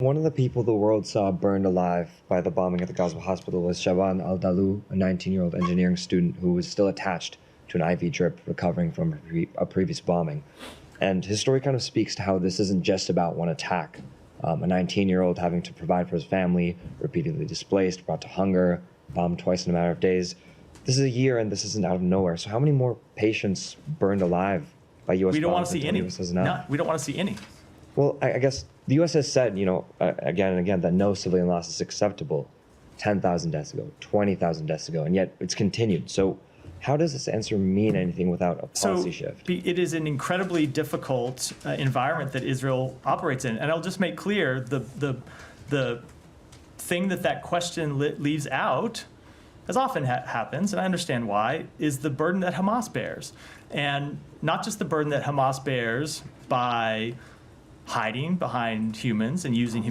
One of the people the world saw burned alive by the bombing at the Gaza hospital was Shaban al-Dalou, a 19-year-old engineering student who was still attached to an IV drip recovering from a previous bombing. And his story kind of speaks to how this isn't just about one attack. A 19-year-old having to provide for his family, repeatedly displaced, brought to hunger, bombed twice in a matter of days. This is a year and this isn't out of nowhere. So how many more patients burned alive by U.S. bombs? We don't want to see any. No, we don't want to see any. Well, I guess the U.S. has said, again and again, that no civilian loss is acceptable. 10,000 deaths ago, 20,000 deaths ago, and yet it's continued. So how does this answer mean anything without a policy shift? It is an incredibly difficult environment that Israel operates in. And I'll just make clear, the thing that question leaves out, as often happens, and I understand why, is the burden that Hamas bears. And not just the burden that Hamas bears by hiding behind humans and using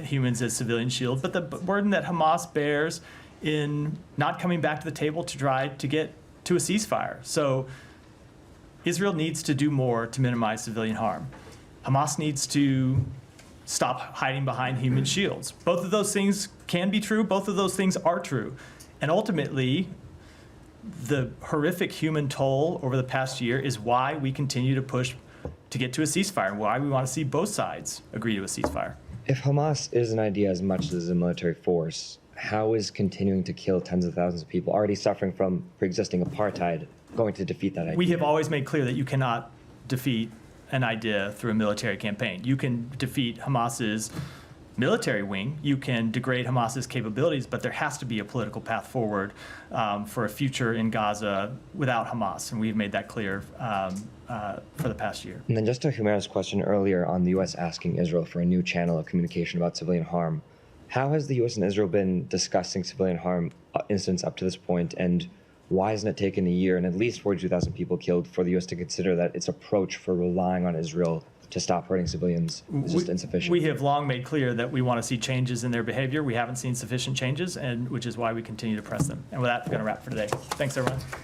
humans as civilian shield, but the burden that Hamas bears in not coming back to the table to try to get to a ceasefire. So Israel needs to do more to minimize civilian harm. Hamas needs to stop hiding behind human shields. Both of those things can be true. Both of those things are true. And ultimately, the horrific human toll over the past year is why we continue to push to get to a ceasefire, and why we want to see both sides agree to a ceasefire. If Hamas is an idea as much as a military force, how is continuing to kill tens of thousands of people already suffering from pre-existing apartheid going to defeat that idea? We have always made clear that you cannot defeat an idea through a military campaign. You can defeat Hamas's military wing, you can degrade Hamas's capabilities, but there has to be a political path forward for a future in Gaza without Hamas, and we've made that clear for the past year. And then just to Humera's question earlier on the U.S. asking Israel for a new channel of communication about civilian harm, how has the U.S. and Israel been discussing civilian harm incidents up to this point, and why hasn't it taken a year and at least 42,000 people killed for the U.S. to consider that its approach for relying on Israel to stop hurting civilians is just insufficient? We have long made clear that we want to see changes in their behavior. We haven't seen sufficient changes, and which is why we continue to press them. And with that, we're going to wrap for today. Thanks, everyone.